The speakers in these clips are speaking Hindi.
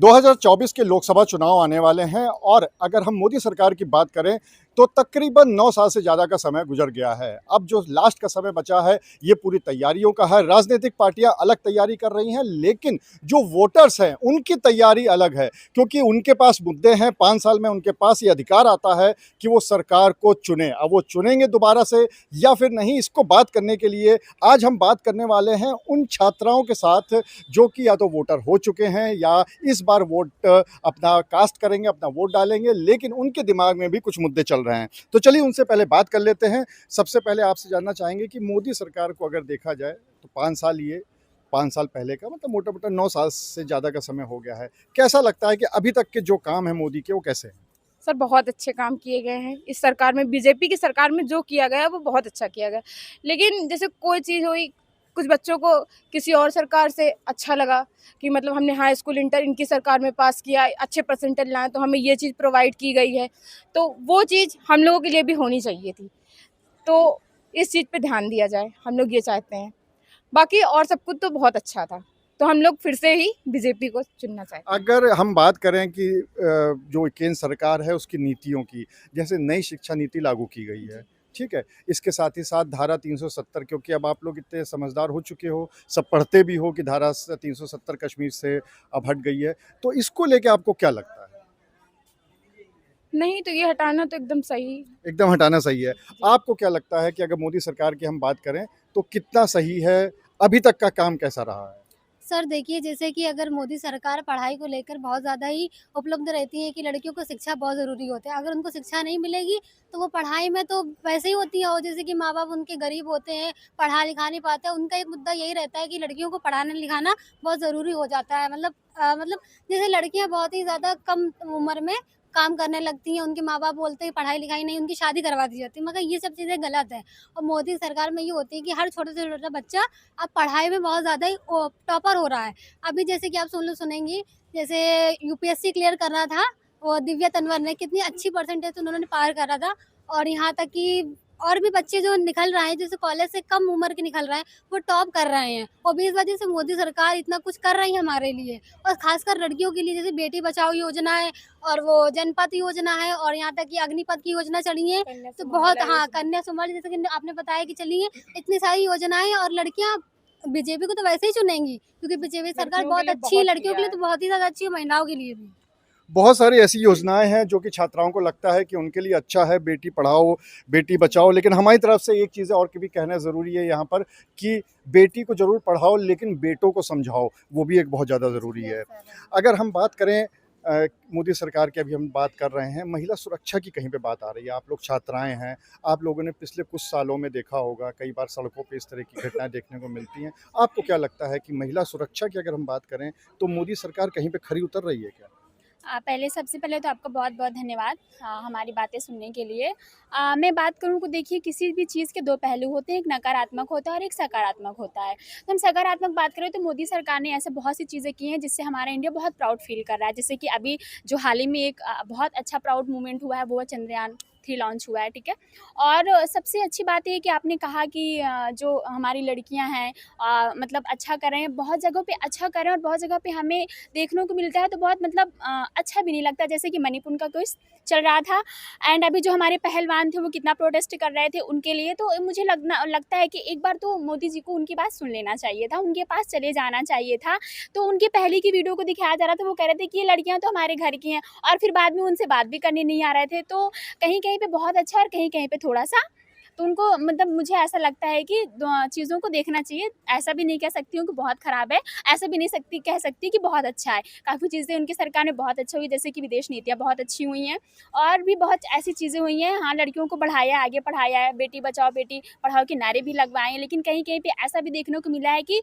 2024 के लोकसभा चुनाव आने वाले हैं और अगर हम मोदी सरकार की बात करें तो तकरीबन 9 साल से ज़्यादा का समय गुजर गया है। अब जो लास्ट का समय बचा है ये पूरी तैयारियों का है। राजनीतिक पार्टियां अलग तैयारी कर रही हैं, लेकिन जो वोटर्स हैं उनकी तैयारी अलग है, क्योंकि उनके पास मुद्दे हैं। 5 साल में उनके पास ये अधिकार आता है कि वो सरकार को चुने। अब वो चुनेंगे दोबारा से या फिर नहीं, इसको बात करने के लिए आज हम बात करने वाले हैं उन छात्राओं के साथ जो कि या तो वोटर हो चुके हैं या इस बार वोट अपना कास्ट करेंगे, अपना वोट डालेंगे, लेकिन उनके दिमाग में भी कुछ मुद्दे चल रहे हैं। तो चलिए उनसे पहले बात कर लेते हैं। सबसे पहले आपसे जानना चाहेंगे कि मोदी सरकार को अगर देखा जाए तो 5 साल पहले का मतलब मोटा-मोटा 9 साल से ज़्यादा का समय हो गया है। कैसा लगता है कि अभी तक के जो काम है मोदी के वो कैसे हैं? सर बहुत अच्छे काम किए गए हैं इस सरकार में। बीजेपी की सरकार में जो किया गया है वो बहुत अच्छा किया गया, लेकिन जैसे कोई चीज़ हुई, कुछ बच्चों को किसी और सरकार से अच्छा लगा कि मतलब हमने हाई स्कूल इंटर इनकी सरकार में पास किया, अच्छे परसेंटेज लाए तो हमें ये चीज़ प्रोवाइड की गई है, तो वो चीज़ हम लोगों के लिए भी होनी चाहिए थी। तो इस चीज़ पे ध्यान दिया जाए, हम लोग ये चाहते हैं। बाकी और सब कुछ तो बहुत अच्छा था, तो हम लोग फिर से ही बीजेपी को चुनना चाहते हैं। अगर हम बात करें कि जो केंद्र सरकार है उसकी नीतियों की, जैसे नई शिक्षा नीति लागू की गई है, ठीक है? इसके साथ ही साथ धारा 370, क्योंकि अब आप लोग इतने समझदार हो चुके हो, सब पढ़ते भी हो कि धारा 370 कश्मीर से अब हट गई है, तो इसको लेके आपको क्या लगता है? नहीं, तो ये हटाना तो एकदम सही। एकदम हटाना सही है। आपको क्या लगता है कि अगर मोदी सरकार की हम बात करें, तो कितना सही है? अभी तक का काम कैसा रहा है? सर देखिए, जैसे कि अगर मोदी सरकार पढ़ाई को लेकर बहुत ज़्यादा ही उपलब्ध रहती है कि लड़कियों को शिक्षा बहुत ज़रूरी होती है। अगर उनको शिक्षा नहीं मिलेगी, तो वो पढ़ाई में तो वैसे ही होती है, और जैसे कि माँ-बाप उनके गरीब होते हैं, पढ़ा-लिखा नहीं पाते हैं, उनका एक मुद्दा यही रहता है कि लड़कियों को पढ़ाना-लिखाना बहुत ज़रूरी हो जाता है। मतलब जैसे लड़कियाँ बहुत ही ज़्यादा कम उम्र में काम करने लगती हैं, उनके माँ-बाप बोलते हैं पढ़ाई-लिखाई नहीं, उनकी शादी करवा दी जाती है, मगर ये सब चीज़ें गलत है। और मोदी सरकार में ये होती है कि हर छोटे से छोटा बच्चा अब पढ़ाई में बहुत ज़्यादा ही टॉपर हो रहा है। अभी जैसे कि आप सुनेंगी, जैसे यूपीएससी क्लियर कर रहा था, वो दिव्या तन्वर ने कितनी अच्छी परसेंटेज उन्होंने पार करा था, और यहाँ तक कि और भी बच्चे जो निकल रहे हैं, जैसे कॉलेज से कम उम्र के निकल रहे हैं, वो टॉप कर रहे हैं, और भी इस वजह से मोदी सरकार इतना कुछ कर रही है हमारे लिए, और खासकर लड़कियों के लिए, जैसे बेटी बचाओ योजना है, और वो जनपथ योजना है, और यहाँ तक कि अग्निपथ की योजना चली है। तो बहुत, हाँ, कन्या सुमन जैसे कि आपने बताया कि चली है, इतनी सारी योजनाएं, और लड़कियां बीजेपी को तो वैसे ही चुनेंगी, क्योंकि बीजेपी सरकार बहुत अच्छी है, लड़कियों के लिए तो बहुत ही ज़्यादा अच्छी है, महिलाओं के लिए भी। बहुत सारी ऐसी योजनाएँ हैं जो कि छात्राओं को लगता है कि उनके लिए अच्छा है, बेटी पढ़ाओ, बेटी बचाओ, लेकिन हमारी तरफ से एक चीज़ और की भी कहना ज़रूरी है यहाँ पर कि बेटी को ज़रूर पढ़ाओ, लेकिन बेटों को समझाओ, वो भी एक बहुत ज़्यादा ज़रूरी है। अगर हम बात करें मोदी सरकार की, अभी हम बात कर रहे हैं, महिला सुरक्षा की कहीं पे बात आ रही है। आप लोग छात्राएँ हैं, आप लोगों ने पिछले कुछ सालों में देखा होगा, कई बार सड़कों पे इस तरह की घटनाएँ देखने को मिलती हैं। आपको क्या लगता है कि महिला सुरक्षा की अगर हम बात करें, तो मोदी सरकार कहीं पे खरी उतर रही है क्या? पहले सबसे पहले तो आपका बहुत-बहुत धन्यवाद हमारी बातें सुनने के लिए। मैं बात करूँ तो देखिए, किसी भी चीज़ के 2 पहलू होते हैं, एक नकारात्मक होता है और एक सकारात्मक होता है। तो हम सकारात्मक बात करें तो मोदी सरकार ने ऐसे बहुत सी चीज़ें की हैं जिससे हमारा इंडिया बहुत प्राउड फ़ील कर रहा है। जैसे कि अभी जो हाल ही में एक बहुत अच्छा प्राउड मोमेंट हुआ है, वो है चंद्रयान 3 लॉन्च हुआ है, ठीक है? और सबसे अच्छी बात ये है कि आपने कहा कि जो हमारी लड़कियाँ हैं मतलब अच्छा कर रहे हैं, बहुत जगहों पे अच्छा कर रहे हैं और बहुत जगह पे हमें देखने को मिलता है तो बहुत मतलब अच्छा भी नहीं लगता। जैसे कि मणिपुर का केस चल रहा था, एंड अभी जो हमारे पहलवान थे वो कितना प्रोटेस्ट कर रहे थे उनके लिए, तो मुझे लगता है कि एक बार तो मोदी जी को उनकी बात सुन लेना चाहिए था, उनके पास चले जाना चाहिए था। तो उनके पहले की वीडियो को दिखाया जा रहा था, वो कह रहे थे कि ये लड़कियाँ तो हमारे घर की हैं, और फिर बाद में उनसे बात भी करने नहीं आ रहे थे। तो कहीं-कहीं पे बहुत अच्छा और कहीं-कहीं पे थोड़ा-सा, तो उनको मतलब मुझे ऐसा लगता है कि चीज़ों को देखना चाहिए। ऐसा भी नहीं कह सकती हूँ कि बहुत ख़राब है, ऐसा भी नहीं कह सकती कि बहुत अच्छा है। काफ़ी चीज़ें उनकी सरकार में बहुत अच्छा हुई, जैसे कि विदेश नीतियाँ बहुत अच्छी हुई हैं, और भी बहुत ऐसी चीज़ें हुई हैं। हाँ, लड़कियों को बढ़ाया है, आगे पढ़ाया है, बेटी बचाओ, बेटी पढ़ाओ के नारे भी लगवाए हैं, लेकिन कहीं-कहीं पे ऐसा भी देखने को मिला है कि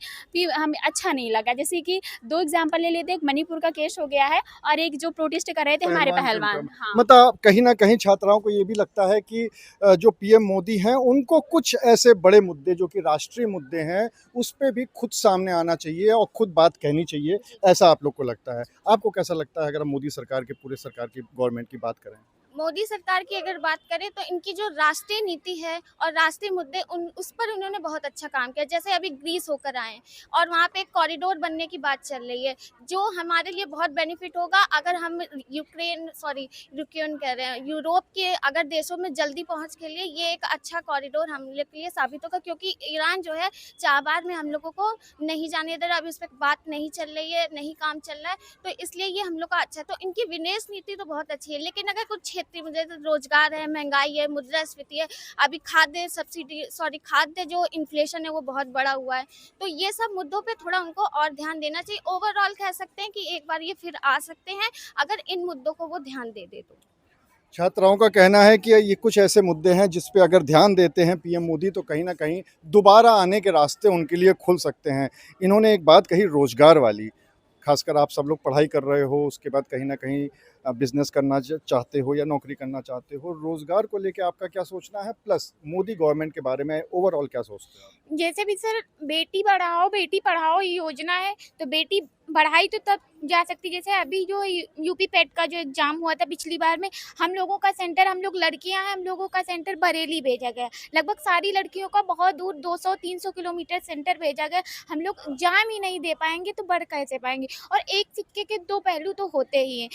हमें अच्छा नहीं लगा। जैसे कि 2 एग्ज़ाम्पल ले लेते हैं, एक मणिपुर का केस हो गया है और एक जो प्रोटेस्ट कर रहे थे हमारे पहलवान के पहलवान। ऊपर हाँ। मतलब कहीं न कहीं छात्राओं को ये भी लगता है कि जो पीएम मोदी हैं, उनको कुछ ऐसे बड़े मुद्दे जो कि राष्ट्रीय मुद्दे हैं, उस पे भी खुद सामने आना चाहिए और खुद बात कहनी चाहिए, ऐसा आप लोग को लगता है। आपको कैसा लगता है अगर हम मोदी सरकार के पूरे सरकार की गवर्नमेंट की बात करें? मोदी सरकार की अगर बात करें तो इनकी जो राष्ट्रीय नीति है और राष्ट्रीय मुद्दे उस पर उन्होंने बहुत अच्छा काम किया। जैसे अभी ग्रीस होकर आए हैं और वहाँ पे एक कॉरिडोर बनने की बात चल रही है, जो हमारे लिए बहुत बेनिफिट होगा। अगर हम यूक्रेन कह रहे हैं, यूरोप के अगर देशों में जल्दी पहुँच के लिए ये एक अच्छा कॉरिडोर हम लोग के लिए साबित होगा, क्योंकि ईरान जो है चाबार में हम लोगों को नहीं जाने दे रहा। अभी उस पर बात नहीं चल रही है, नहीं काम चल रहा है, तो इसलिए ये हम लोग का अच्छा है। तो इनकी विदेश नीति तो बहुत अच्छी है, लेकिन अगर कुछ क्षेत्रीय मुद्दे, तो रोजगार है, महंगाई है, मुद्रास्फीति है, अभी खाद्य जो इन्फ्लेशन है वो बहुत बड़ा हुआ है, तो ये सब मुद्दों पे थोड़ा उनको और ध्यान देना चाहिए। ओवरऑल कह सकते हैं कि एक बार ये फिर आ सकते हैं अगर इन मुद्दों को वो ध्यान दे तो। छात्राओं का कहना है कि ये कुछ ऐसे मुद्दे हैं जिस पे अगर ध्यान देते हैं पीएम मोदी तो कहीं ना कहीं दोबारा आने के रास्ते उनके लिए खुल सकते हैं। इन्होंने एक बात कही रोजगार वाली, खासकर आप सब लोग पढ़ाई कर रहे हो, उसके बाद कहीं ना कहीं बिजनेस करना चाहते हो या नौकरी करना चाहते हो, रोजगार को लेके आपका क्या सोचना है, प्लस मोदी गवर्नमेंट के बारे में ओवरऑल क्या सोचते हो? जैसे भी सर बेटी पढ़ाओ योजना है, तो बेटी पढ़ाई तो तब जा सकती, जैसे अभी जो यूपी पेट का जो एग्जाम हुआ था पिछली बार में, हम लोग लड़कियां हैं, हम लोगों का सेंटर बरेली भेजा गया। लगभग सारी लड़कियों का बहुत दूर 200-300 किलोमीटर सेंटर भेजा गया। हम लोग एग्जाम ही नहीं दे पाएंगे तो बढ़ कैसे पाएंगे। और एक सिक्के के दो पहलू तो होते ही हैं।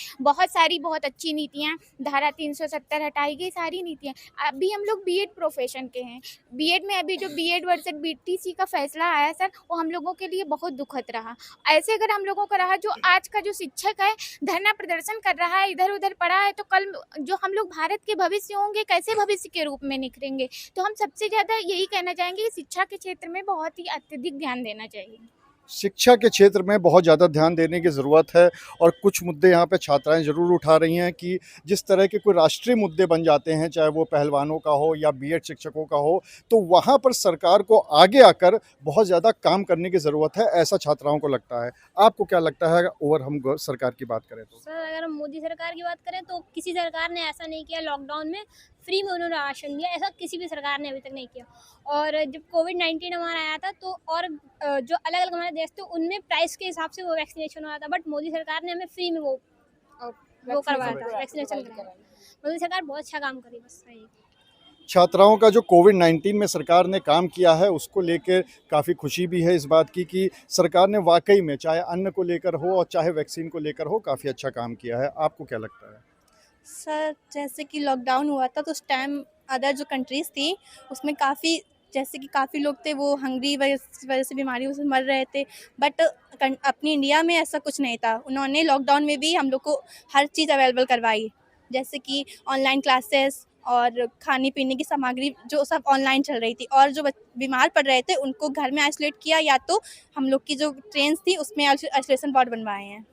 बहुत अच्छी नीतियाँ, धारा 370 हटाई गई, सारी नीतियाँ। अभी हम लोग बीएड प्रोफेशन के हैं, बीएड में अभी जो बीएड वर्सेस बीटीसी का फैसला आया सर, वो हम लोगों के लिए बहुत दुखद रहा। ऐसे अगर हम लोगों का रहा, जो आज का जो शिक्षक है धरना प्रदर्शन कर रहा है, इधर उधर पड़ा है, तो कल जो हम लोग भारत के भविष्य होंगे, कैसे भविष्य के रूप में निखरेंगे। तो हम सबसे ज़्यादा यही कहना चाहेंगे कि शिक्षा के क्षेत्र में बहुत ही अत्यधिक ध्यान देना चाहिए। शिक्षा के क्षेत्र में बहुत ज़्यादा ध्यान देने की ज़रूरत है। और कुछ मुद्दे यहाँ पे छात्राएं ज़रूर उठा रही हैं कि जिस तरह के कोई राष्ट्रीय मुद्दे बन जाते हैं, चाहे वो पहलवानों का हो या बीएड शिक्षकों का हो, तो वहाँ पर सरकार को आगे आकर बहुत ज़्यादा काम करने की ज़रूरत है, ऐसा छात्राओं को लगता है। आपको क्या लगता है ओवर हम सरकार की बात करें तो? सर अगर हम मोदी सरकार की बात करें तो किसी सरकार ने ऐसा नहीं किया, लॉकडाउन में फ्री में उन्होंने राशन दिया, ऐसा किसी भी सरकार ने अभी तक नहीं किया। और जब कोविड-19 हमारा आया था तो और जो अलग अलग हमारे देश थे उनमें प्राइस के हिसाब से वो वैक्सीनेशन हो रहा था, बट मोदी सरकार ने हमें फ्री में वो करवाया था, वैक्सीनेशन करवाया। मोदी सरकार बहुत अच्छा काम करी, बस यही। छात्राओं का जो कोविड-19 में सरकार ने काम किया है उसको लेकर काफ़ी खुशी भी है इस बात की कि सरकार ने वाकई में चाहे अन्न को लेकर हो और चाहे वैक्सीन को लेकर हो काफ़ी अच्छा काम किया है। आपको क्या लगता है? सर जैसे कि लॉकडाउन हुआ था तो उस टाइम अदर जो कंट्रीज़ थी उसमें काफ़ी लोग थे वो हंगरी वजह से बीमारियों से मर रहे थे, बट अपनी इंडिया में ऐसा कुछ नहीं था। उन्होंने लॉकडाउन में भी हम लोग को हर चीज़ अवेलेबल करवाई, जैसे कि ऑनलाइन क्लासेस और खाने पीने की सामग्री जो सब ऑनलाइन चल रही थी, और जो बीमार पड़ रहे थे उनको घर में आइसोलेट किया, या तो हम लोग की जो ट्रेन्स थी उसमें आइसोलेशन वार्ड बनवाए हैं।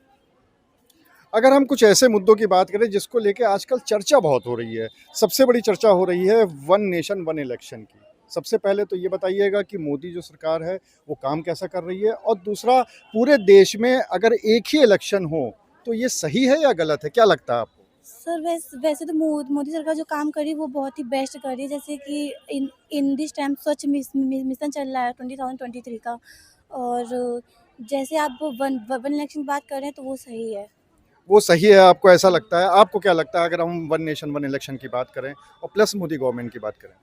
अगर हम कुछ ऐसे मुद्दों की बात करें जिसको लेके आजकल चर्चा बहुत हो रही है, सबसे बड़ी चर्चा हो रही है वन नेशन वन इलेक्शन की। सबसे पहले तो ये बताइएगा कि मोदी जो सरकार है वो काम कैसा कर रही है, और दूसरा पूरे देश में अगर एक ही इलेक्शन हो तो ये सही है या गलत है, क्या लगता है आपको? सर वैसे तो मोदी सरकार जो काम करी वो बहुत ही बेस्ट करी है, जैसे कि इन दिस टाइम स्वच्छ मिशन चल रहा है 2023 का, और जैसे आप वन इलेक्शन की बात करें तो वो सही है। वो सही है आपको ऐसा लगता है? आपको क्या लगता है अगर हम वन नेशन वन इलेक्शन की बात करें और प्लस मोदी गवर्नमेंट की बात करें?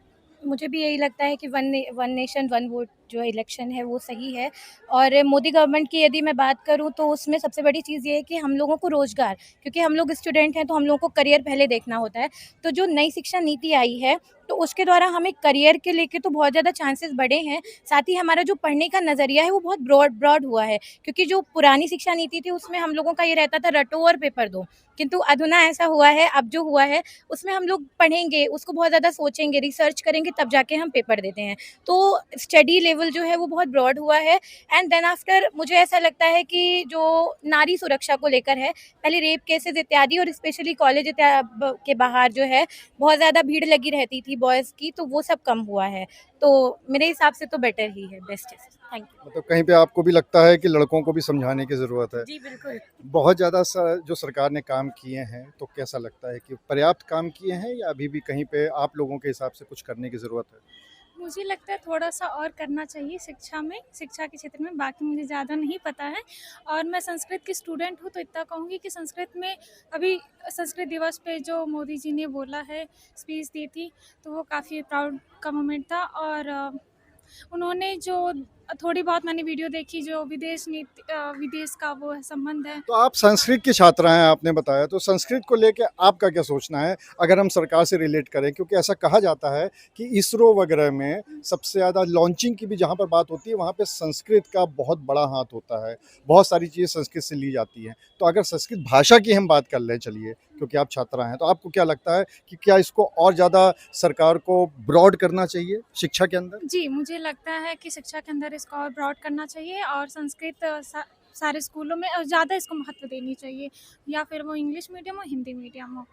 मुझे भी यही लगता है कि वन नेशन वन वोट जो इलेक्शन है वो सही है। और मोदी गवर्नमेंट की यदि मैं बात करूं तो उसमें सबसे बड़ी चीज़ ये है कि हम लोगों को रोज़गार, क्योंकि हम लोग स्टूडेंट हैं तो हम लोगों को करियर पहले देखना होता है। तो जो नई शिक्षा नीति आई है तो उसके द्वारा हमें करियर के लेके तो बहुत ज़्यादा चांसेस बढ़े हैं, साथ ही हमारा जो पढ़ने का नज़रिया है वो बहुत ब्रॉड हुआ है। क्योंकि जो पुरानी शिक्षा नीति थी उसमें हम लोगों का ये रहता था रटो और पेपर दो, किंतु अधुना ऐसा हुआ है, अब जो हुआ है उसमें हम लोग पढ़ेंगे, उसको बहुत ज़्यादा सोचेंगे, रिसर्च करेंगे, तब जाके हम पेपर देते हैं। तो स्टडी लेवल जो है वो बहुत ब्रॉड हुआ है। एंड देन आफ्टर मुझे ऐसा लगता है कि जो नारी सुरक्षा को लेकर है, पहले रेप केसेस इत्यादि और स्पेशली कॉलेज के बाहर जो है बहुत ज़्यादा भीड़ लगी रहती थी बॉयज़ की, तो वो सब कम हुआ है। तो मेरे हिसाब से तो बेटर ही है, बेस्ट है। Thank you. मतलब कहीं पे आपको भी लगता है कि लड़कों को भी समझाने की ज़रूरत है? जी बिल्कुल। बहुत ज़्यादा जो सरकार ने काम किए हैं तो कैसा लगता है कि पर्याप्त काम किए हैं या अभी भी कहीं पे आप लोगों के हिसाब से कुछ करने की ज़रूरत है? मुझे लगता है थोड़ा-सा और करना चाहिए शिक्षा में, शिक्षा के क्षेत्र में, बाकी मुझे ज़्यादा नहीं पता है। और मैं संस्कृत की स्टूडेंट हूँ, तो इतना कहूँगी कि संस्कृत में अभी संस्कृत दिवस पे जो मोदी जी ने बोला है, स्पीच दी थी, तो वो काफ़ी प्राउड का मोमेंट था। और उन्होंने जो थोड़ी बहुत मैंने वीडियो देखी, जो विदेश का वो संबंध है। तो आप संस्कृत की छात्रा हैं, आपने बताया, तो संस्कृत को लेके आपका क्या सोचना है अगर हम सरकार से रिलेट करें? क्योंकि ऐसा कहा जाता है कि इसरो वगैरह में सबसे ज़्यादा लॉन्चिंग की भी जहाँ पर बात होती है, वहाँ पे संस्कृत का बहुत बड़ा हाथ होता है, बहुत सारी चीज़ें संस्कृत से ली जाती हैं। तो अगर संस्कृत भाषा की हम बात कर लें, चलिए, क्योंकि आप छात्रा हैं, तो आपको क्या लगता है कि क्या इसको और ज़्यादा सरकार को ब्रॉड करना चाहिए शिक्षा के अंदर? जी, मुझे लगता है कि शिक्षा के अंदर इसको और ब्रॉड करना चाहिए और संस्कृत सारे स्कूलों में ज़्यादा इसको महत्व देनी चाहिए, या फिर वो इंग्लिश मीडियम हो, हिंदी मीडियम हो।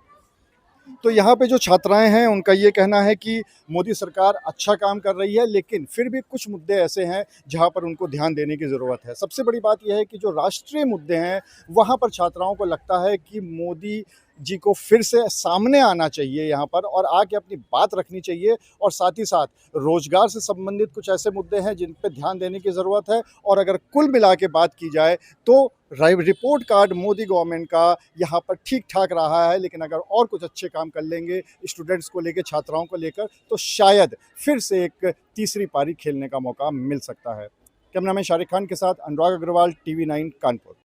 तो यहाँ पे जो छात्राएं हैं उनका ये कहना है कि मोदी सरकार अच्छा काम कर रही है, लेकिन फिर भी कुछ मुद्दे ऐसे हैं जहाँ पर उनको ध्यान देने की ज़रूरत है। सबसे बड़ी बात यह है कि जो राष्ट्रीय मुद्दे हैं वहाँ पर छात्राओं को लगता है कि मोदी जी को फिर से सामने आना चाहिए यहाँ पर और आके अपनी बात रखनी चाहिए, और साथ ही साथ रोजगार से संबंधित कुछ ऐसे मुद्दे हैं जिन पे ध्यान देने की ज़रूरत है। और अगर कुल मिला के बात की जाए तो रिपोर्ट कार्ड मोदी गवर्नमेंट का यहाँ पर ठीक ठाक रहा है, लेकिन अगर और कुछ अच्छे काम कर लेंगे स्टूडेंट्स को लेकर, छात्राओं को लेकर, तो शायद फिर से एक तीसरी पारी खेलने का मौका मिल सकता है। कैमरामैन शारिक खान के साथ अनुराग अग्रवाल, TV9 कानपुर।